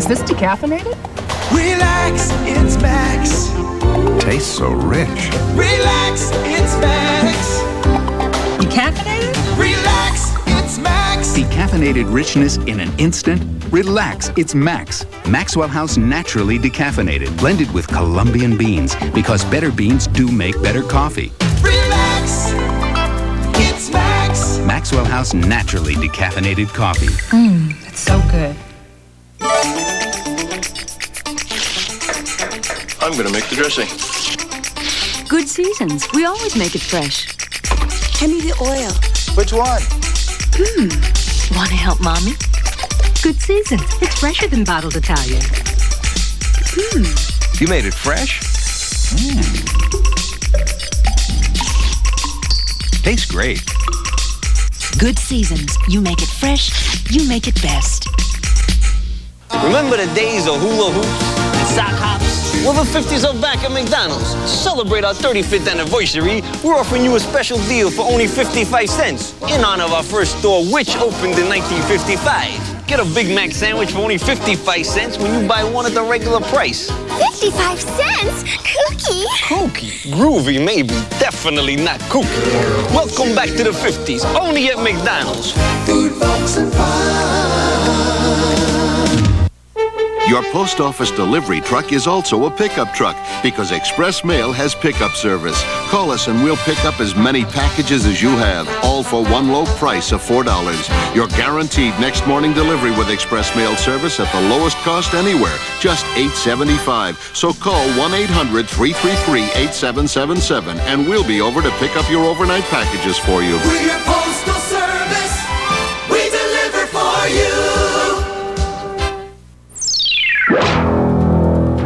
Is this decaffeinated? Relax, it's Max. Tastes so rich. Relax, it's Max. Decaffeinated? Relax, it's Max. Decaffeinated richness in an instant? Relax, it's Max. Maxwell House naturally decaffeinated, blended with Colombian beans, because better beans do make better coffee. Relax, it's Max. Maxwell House naturally decaffeinated coffee. It's so good. I'm gonna make the dressing. Good Seasons. We always make it fresh. Hand me the oil. Which one? Want to help Mommy? Good Seasons. It's fresher than bottled Italian. You made it fresh? Tastes great. Good Seasons. You make it fresh. You make it best. Remember the days of hula hoops and sock hops? Well, the 50s are back at McDonald's. To celebrate our 35th anniversary, we're offering you a special deal for only 55 cents in honor of our first store, which opened in 1955. Get a Big Mac sandwich for only 55 cents when you buy one at the regular price. 55 cents? Cookie? Kooky. Groovy, maybe. Definitely not kooky. Welcome back to the 50s, only at McDonald's. Food, folks, and fun. Your post office delivery truck is also a pickup truck because Express Mail has pickup service. Call us and we'll pick up as many packages as you have, all for one low price of $4. You're guaranteed next morning delivery with Express Mail service at the lowest cost anywhere, just $8.75. So call 1-800-333-8777 and we'll be over to pick up your overnight packages for you. We're your postal service. We deliver for you.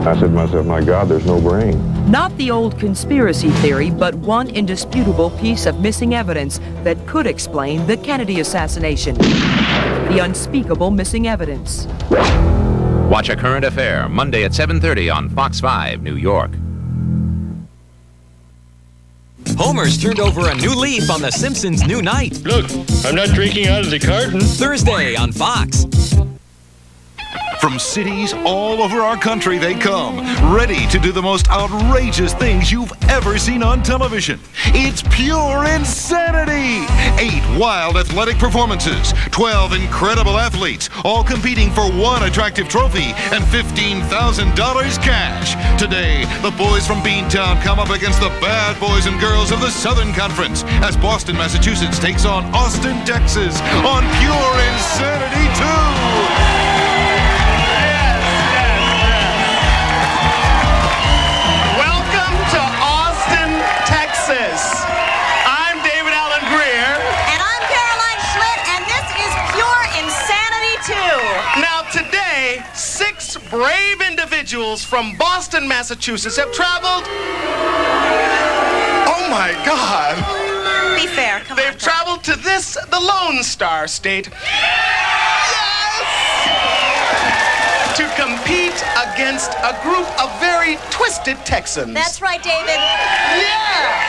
I said to myself, my God, there's no brain. Not the old conspiracy theory, but one indisputable piece of missing evidence that could explain the Kennedy assassination. The unspeakable missing evidence. Watch A Current Affair, Monday at 7:30 on Fox 5, New York. Homer's turned over a new leaf on The Simpsons' new night. Look, I'm not drinking out of the carton. Thursday on Fox. From cities all over our country they come, ready to do the most outrageous things you've ever seen on television. It's pure insanity! 8 wild athletic performances, 12 incredible athletes, all competing for one attractive trophy and $15,000 cash. Today, the boys from Beantown come up against the bad boys and girls of the Southern Conference as Boston, Massachusetts takes on Austin, Texas on Pure Insanity 2. I'm David Allen Greer. And I'm Caroline Schlitt, and this is Pure Insanity 2. Now today, 6 brave individuals from Boston, Massachusetts have traveled... Oh my God. Be fair, come on. They've traveled to this, the Lone Star State. Yes! To compete against a group of very twisted Texans. That's right, David. Yeah!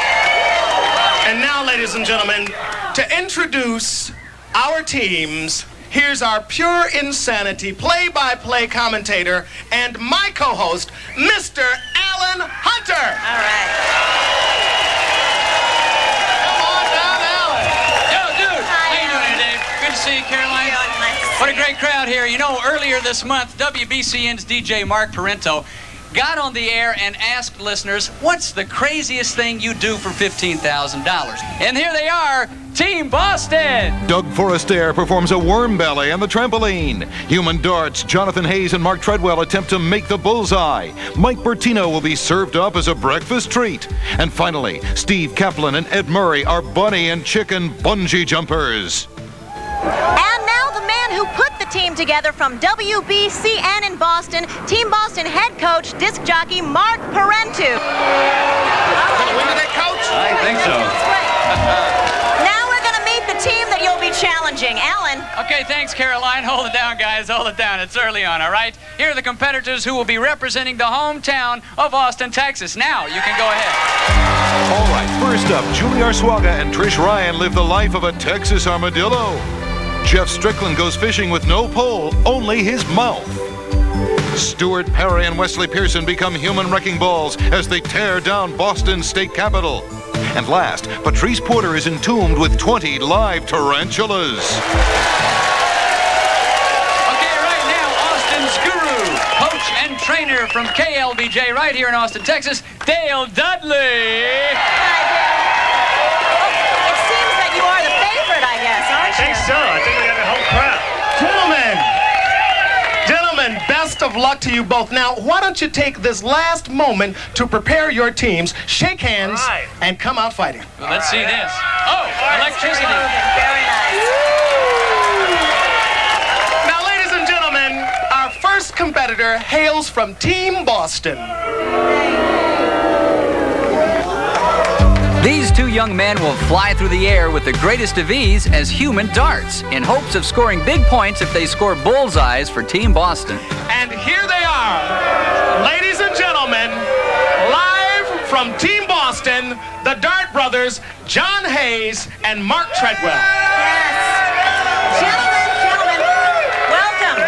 And now, ladies and gentlemen, to introduce our teams, here's our Pure Insanity play-by-play commentator and my co-host, Mr. Alan Hunter. All right. Come on down, Alan. Yo, dude. Hi, how you doing here, Dave? Good to see you, Caroline. What a great crowd here. You know, earlier this month, WBCN's DJ Mark Parento got on the air and asked listeners, what's the craziest thing you do for $15,000? And here they are, Team Boston! Doug Forrester performs a worm ballet on the trampoline. Human darts, Jonathan Hayes and Mark Treadwell attempt to make the bullseye. Mike Bertino will be served up as a breakfast treat. And finally, Steve Kaplan and Ed Murray are bunny and chicken bungee jumpers. And now the man who put the team together from WBCN in Boston, Team Boston head coach, disc jockey Mark Parento. Gonna win today, coach? I think so. Now we're going to meet the team that you'll be challenging. Alan. Okay, thanks, Caroline. Hold it down, guys. Hold it down. It's early on, all right? Here are the competitors who will be representing the hometown of Austin, Texas. Now, you can go ahead. All right, first up, Julie Arsuaga and Trish Ryan live the life of a Texas armadillo. Jeff Strickland goes fishing with no pole, only his mouth. Stuart Perry and Wesley Pearson become human wrecking balls as they tear down Boston's state capitol. And last, Patrice Porter is entombed with 20 live tarantulas. Okay, right now, Austin's guru, coach and trainer from KLBJ right here in Austin, Texas, Dale Dudley. It seems that you are the favorite, I guess, aren't you? I think so. I think we got the whole crowd. Gentlemen, best of luck to you both. Now, why don't you take this last moment to prepare your teams, shake hands, and come out fighting. Well, let's see this. Oh, electricity. Very nice. Now, ladies and gentlemen, our first competitor hails from Team Boston. These two young men will fly through the air with the greatest of ease as human darts in hopes of scoring big points if they score bullseyes for Team Boston. And here they are, ladies and gentlemen, live from Team Boston, the Dart brothers, John Hayes and Mark Treadwell. Gentlemen, welcome.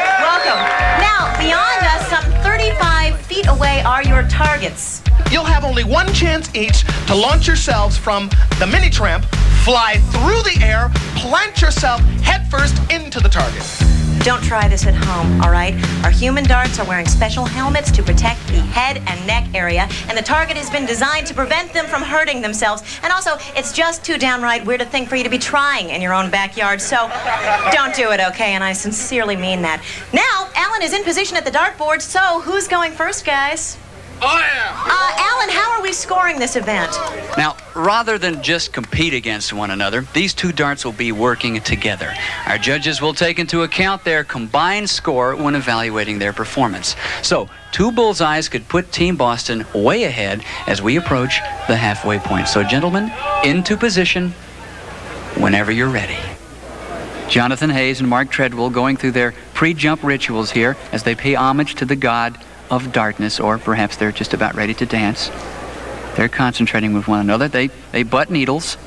Now, beyond us, some 35 feet away are your targets. You'll have only one chance each to launch yourselves from the mini tramp, fly through the air, plant yourself headfirst into the target. Don't try this at home, all right? Our human darts are wearing special helmets to protect the head and neck area, and the target has been designed to prevent them from hurting themselves. And also, it's just too downright weird a thing for you to be trying in your own backyard, so don't do it, okay? And I sincerely mean that. Now, Alan is in position at the dartboard, so who's going first, guys? Oh, yeah. Alan, how are we scoring this event? Now, rather than just compete against one another, these two darts will be working together. Our judges will take into account their combined score when evaluating their performance. So, 2 bullseyes could put Team Boston way ahead as we approach the halfway point. So, gentlemen, into position whenever you're ready. Jonathan Hayes and Mark Treadwell going through their pre-jump rituals here as they pay homage to the god of darkness, or perhaps they're just about ready to dance. They're concentrating with one another. They butt needles.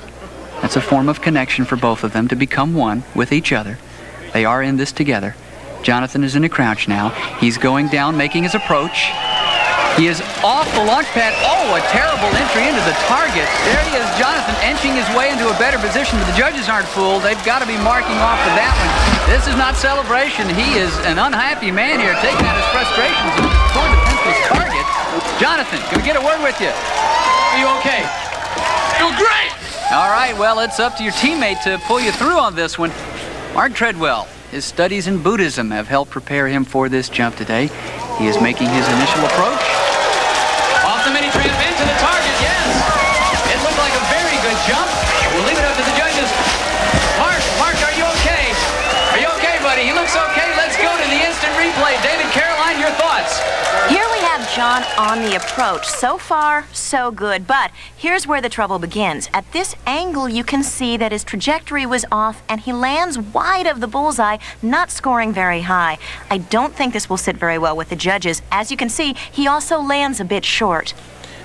That's a form of connection for both of them to become one with each other. They are in this together. Jonathan is in a crouch now. He's going down, making his approach. He is off the launch pad. Oh, a terrible entry into the target. There he is, Jonathan, inching his way into a better position, but the judges aren't fooled. They've got to be marking off for that one. This is not celebration. He is an unhappy man here, taking out his frustrations toward the defenseless target. Jonathan, can we get a word with you? Are you okay? Doing great! All right, well, it's up to your teammate to pull you through on this one. Mark Treadwell, his studies in Buddhism have helped prepare him for this jump today. He is making his initial approach. Off the mini tramp into the target, yes. It looked like a very good jump. We'll leave it up to the judges. Mark, are you okay? Are you okay, buddy? He looks okay. Let's go to the instant replay. David, Caroline, your thoughts? Here we have John on the approach. So far, so good. But here's where the trouble begins. At this angle, you can see that his trajectory was off, and he lands wide of the bullseye, not scoring very high. I don't think this will sit very well with the judges. As you can see, he also lands a bit short.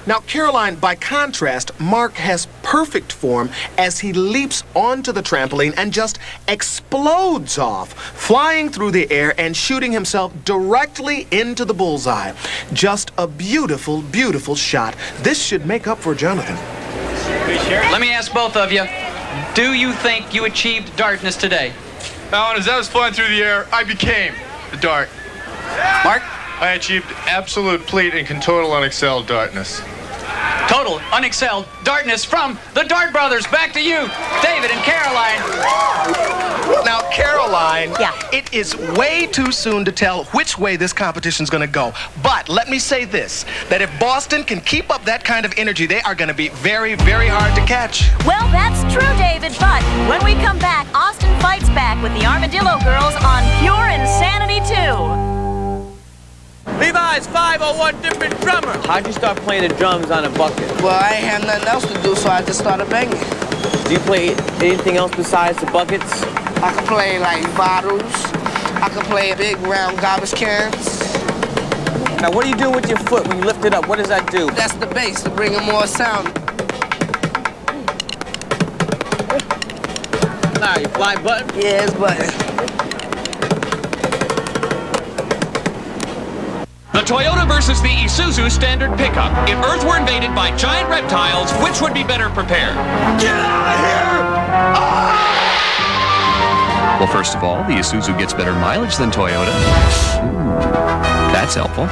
Now, Caroline, by contrast, Mark has perfect form as he leaps onto the trampoline and just explodes off, flying through the air and shooting himself directly into the bullseye. Just a beautiful, beautiful shot. This should make up for Jonathan. Let me ask both of you, do you think you achieved darkness today? Alan, as I was flying through the air, I became the dart. Mark? I achieved absolute, complete, and total unexcelled darkness. Total, unexcelled darkness from the Dart Brothers. Back to you, David and Caroline. Now, Caroline, it is way too soon to tell which way this competition's going to go. But let me say this, that if Boston can keep up that kind of energy, they are going to be very, very hard to catch. Well, that's true, David, but when we come back, Austin fights back with the Armadillo Girls on Pure Insanity 2. Levi's 501 different drummer. How'd you start playing the drums on a bucket? Well, I ain't had nothing else to do, so I just started banging. Do you play anything else besides the buckets? I can play like bottles. I can play big round garbage cans. Now, what do you do with your foot when you lift it up? What does that do? That's the bass to bring in more sound. Now, you fly button? Yeah, it's button. The Toyota versus the Isuzu standard pickup. If Earth were invaded by giant reptiles, which would be better prepared? Get out of here! Well, first of all, the Isuzu gets better mileage than Toyota. That's helpful.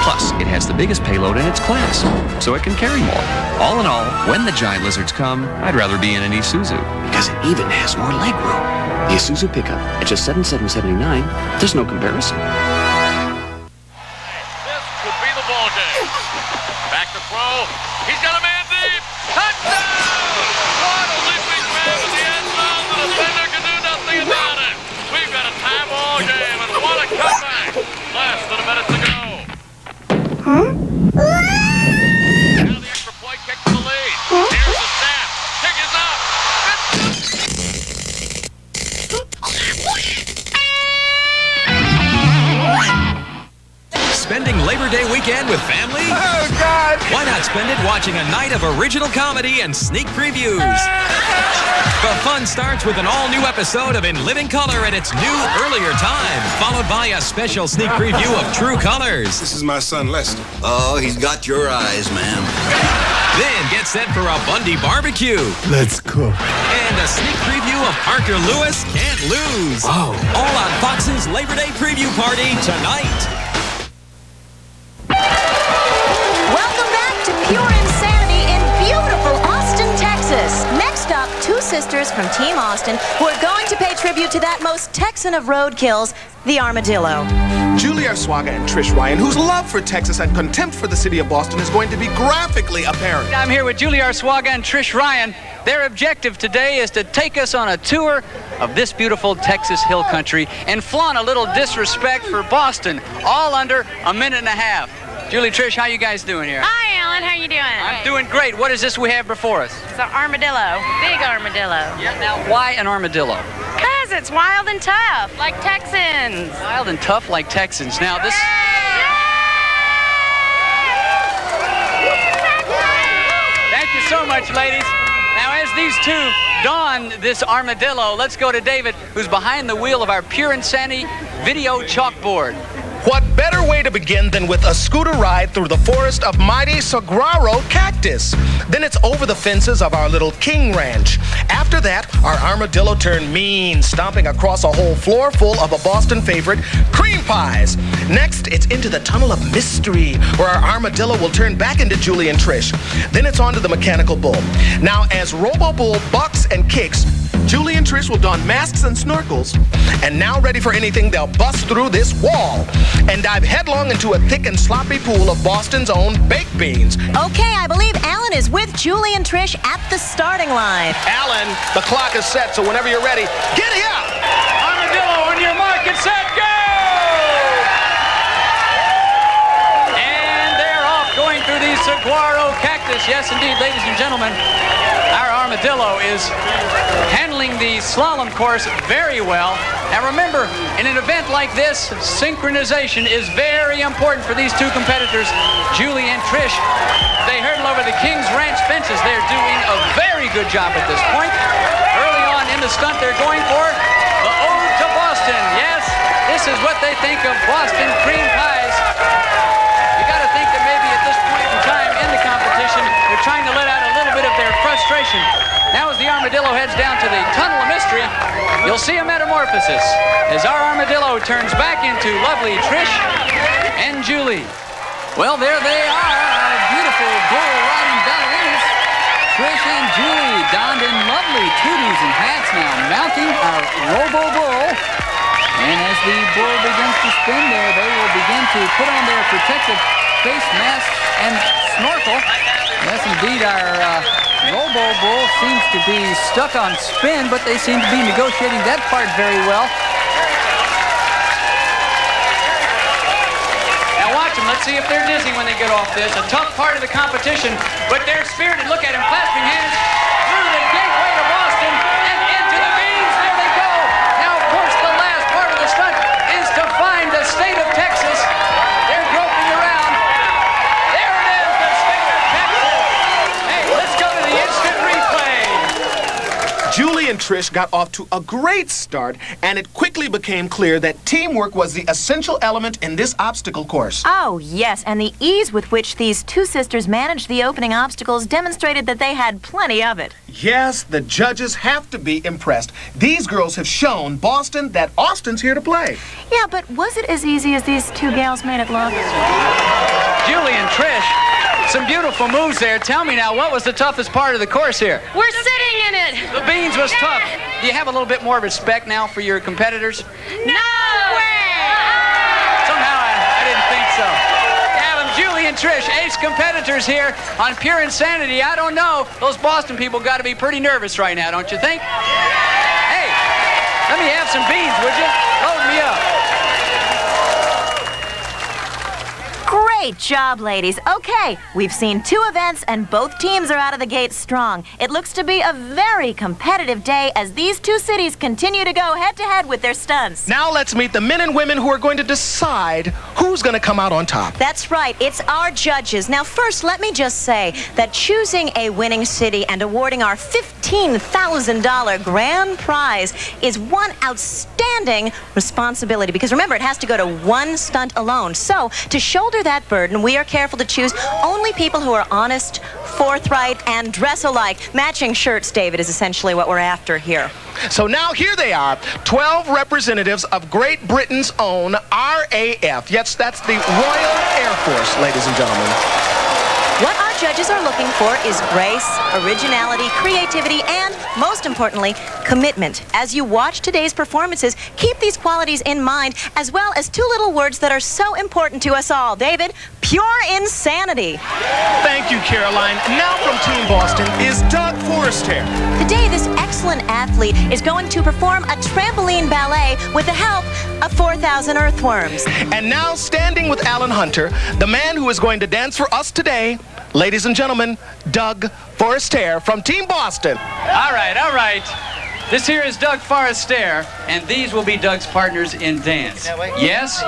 Plus, it has the biggest payload in its class, so it can carry more. All in all, when the giant lizards come, I'd rather be in an Isuzu. Because it even has more legroom. The Isuzu pickup, at just $7,779, there's no comparison. This could be the ball game. Back to throw. He's got a man deep. Touchdown! What a leaping man in the end zone. The defender can do nothing about it. We've got a tie ball game, and what a comeback. Less than a minute to go. Now the extra point kick to the lead. Here's the snap. Kick is up. Spending Labor Day weekend with family? Oh, God! Why not spend it watching a night of original comedy and sneak previews? The fun starts with an all-new episode of In Living Color at its new earlier time, followed by a special sneak preview of True Colors. This is my son, Lester. Oh, he's got your eyes, ma'am. Then get set for a Bundy barbecue. Let's cook. And a sneak preview of Parker Lewis Can't Lose. Oh. All on Fox's Labor Day preview party tonight. Welcome back to Pure Insanity in beautiful Austin, Texas. Next up, two sisters from Team Austin who are going to pay tribute to that most Texan of roadkills, the armadillo. Julia Swaga and Trish Ryan, whose love for Texas and contempt for the city of Boston is going to be graphically apparent. I'm here with Julia Swaga and Trish Ryan. Their objective today is to take us on a tour of this beautiful Texas hill country and flaunt a little disrespect for Boston, all under a minute and a half. Julie, Trish, how you guys doing here? Hi, Alan. How you doing? I'm doing great. What is this we have before us? It's an armadillo. Big armadillo. Yeah, now, why an armadillo? Because it's wild and tough, like Texans. Wild and tough like Texans. Now, this... Thank you so much, ladies. Now, as these two don this armadillo, let's go to David, who's behind the wheel of our Pure Insanity video chalkboard. What better way to begin than with a scooter ride through the forest of mighty saguaro cactus? Then it's over the fences of our little King Ranch. After that, our armadillo turned mean, stomping across a whole floor full of a Boston favorite, cream pies. Next, it's into the tunnel of mystery, where our armadillo will turn back into Julie and Trish. Then it's on to the mechanical bull. Now, as Robo Bull bucks and kicks, Julie and Trish will don masks and snorkels, and now ready for anything, they'll bust through this wall and dive headlong into a thick and sloppy pool of Boston's own baked beans. Okay, I believe Alan is with Julie and Trish at the starting line. Alan, the clock is set, so whenever you're ready, giddy up! Armadillo, on your mark and set, go! And they're off going through the saguaro cactus. Yes, indeed, ladies and gentlemen, our armadillo is handling the slalom course very well. Now remember, in an event like this, synchronization is very important for these two competitors, Julie and Trish. They hurdle over the King's Ranch fences. They're doing a very good job at this point. Early on in the stunt, they're going for the Ode to Boston. Yes, this is what they think of Boston cream pies. You got to think that maybe at this point in time in the competition, they're trying to let out a little bit of their frustration. Now as the armadillo heads down to the tunnel of mystery, you'll see a metamorphosis as our armadillo turns back into lovely Trish and Julie. Well, there they are, our beautiful bull riding ballerinas, Trish and Julie, donned in lovely tooties and hats now, mounting our Robo Bull. And as the bull begins to spin there, they will begin to put on their protective face mask and snorkel. Yes, indeed, our Robo Bull seems to be stuck on spin, but they seem to be negotiating that part very well. Now watch them. Let's see if they're dizzy when they get off this. A tough part of the competition, but they're spirited. Look at them, clasping hands through the gateway to Boston and into the beans. There they go. Now, of course, the last part of the stunt is to find the state of Texas. They're groping around. There it is, the state of Texas. Hey, let's go to the instant replay. Julie and Trish got off to a great start, and it quickly became clear that teamwork was the essential element in this obstacle course. Oh, yes, and the ease with which these two sisters managed the opening obstacles demonstrated that they had plenty of it. Yes, the judges have to be impressed. These girls have shown Boston that Austin's here to play. Yeah, but was it as easy as these two gals made it look? Julie and Trish, some beautiful moves there. Tell me now, what was the toughest part of the course here? We're sitting in it. The beans was tough. Do you have a little bit more respect now for your competitors? No way! Somehow I didn't think so. Adam, Julie, and Trish, ace competitors here on Pure Insanity. I don't know. Those Boston people got to be pretty nervous right now, don't you think? Hey, let me have some beans, would you? Load me up. Great job, ladies. Okay, we've seen two events and both teams are out of the gate strong. It looks to be a very competitive day as these two cities continue to go head-to-head with their stunts. Now let's meet the men and women who are going to decide who's going to come out on top. That's right. It's our judges. Now, first, let me just say that choosing a winning city and awarding our $15,000 grand prize is one outstanding responsibility because, remember, it has to go to one stunt alone. So, to shoulder that burden, we are careful to choose only people who are honest, forthright, and dress alike. Matching shirts, David, is essentially what we're after here. So now here they are, 12 representatives of Great Britain's own RAF. Yes, that's the Royal Air Force, ladies and gentlemen. What our judges are looking for is grace, originality, creativity, and, most importantly, commitment. As you watch today's performances, keep these qualities in mind, as well as two little words that are so important to us all. David, pure insanity. Thank you, Caroline. Now from Team Boston is Doug Forrester. Today, this excellent athlete is going to perform a trampoline ballet with the help of 4,000 earthworms. And now, standing with Alan Hunter, the man who is going to dance for us today, ladies and gentlemen, Doug Forrester from Team Boston. All right, all right. This here is Doug Forrester, and these will be Doug's partners in dance. Yes,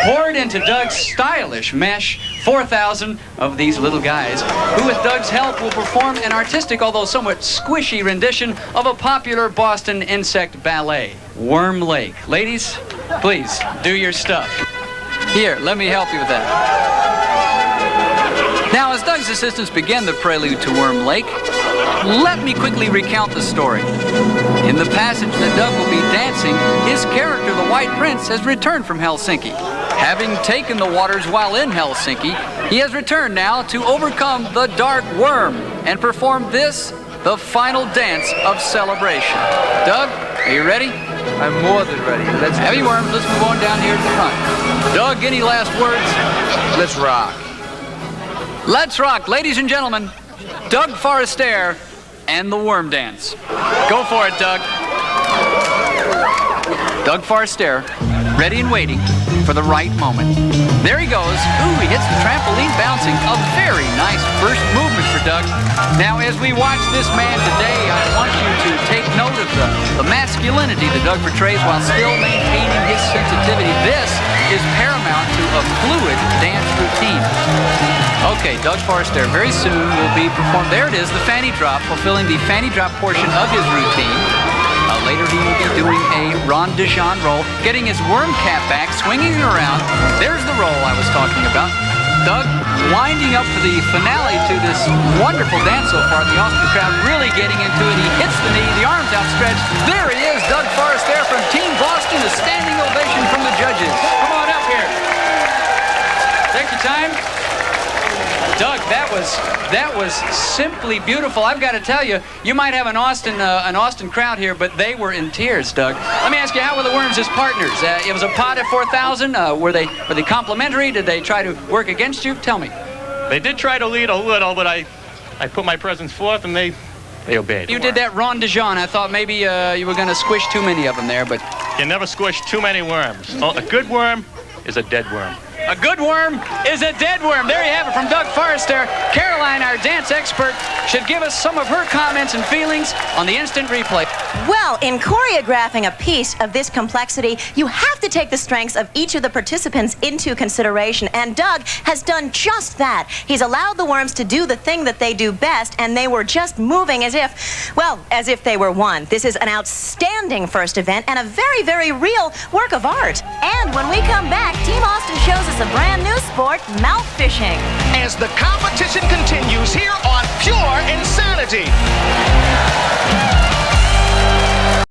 poured into Doug's stylish mesh, 4,000 of these little guys, who with Doug's help will perform an artistic, although somewhat squishy rendition of a popular Boston insect ballet, Worm Lake. Ladies, please, do your stuff. Here, let me help you with that. Now, as Doug's assistants begin the prelude to Worm Lake, let me quickly recount the story. In the passage that Doug will be dancing, his character, the White Prince, has returned from Helsinki. Having taken the waters while in Helsinki, he has returned now to overcome the Dark Worm and perform this, the final dance of celebration. Doug, are you ready? I'm more than ready. Let's Heavy worms, let's move on down here to the front. Doug, any last words? Let's rock. Let's rock, ladies and gentlemen. Doug Forrester and the Worm Dance. Go for it, Doug. Doug Forrester, ready and waiting for the right moment. There he goes. Ooh, he hits the trampoline bouncing. A very nice first movement for Doug. Now, as we watch this man today, I want you to take note of the masculinity that Doug portrays while still maintaining his sensitivity. This is paramount to a fluid dance routine. Okay, Doug Forrester very soon will be performed. There it is, the fanny drop, fulfilling the fanny drop portion of his routine. Later he will be doing a Ron Dijon roll, getting his worm cap back, swinging it around. There's the roll I was talking about. Doug winding up for the finale to this wonderful dance so far. The Austin crowd really getting into it. He hits the knee, the arms outstretched. There he is, Doug Forrester from Team Boston. A standing ovation from the judges. Come on up here. Take your time. Doug, that was simply beautiful. I've got to tell you, you might have an Austin crowd here, but they were in tears, Doug. Let me ask you, how were the Worms as partners? It was a pot at 4,000. Were they complimentary? Did they try to work against you? Tell me. They did try to lead a little, but I put my presence forth, and they obeyed. You did that Ron Dijon. I thought maybe you were going to squish too many of them there, but you never squish too many worms. Oh, a good worm is a dead worm. A good worm is a dead worm. There you have it from Doug Forrester. Caroline, our dance expert, should give us some of her comments and feelings on the instant replay. Well, in choreographing a piece of this complexity, you have to take the strengths of each of the participants into consideration, and Doug has done just that. He's allowed the worms to do the thing that they do best, and they were just moving as if, well, as if they were one. This is an outstanding first event and a very, very real work of art. And when we come back, Team Austin shows us a brand new sport, mouth fishing. As the competition continues,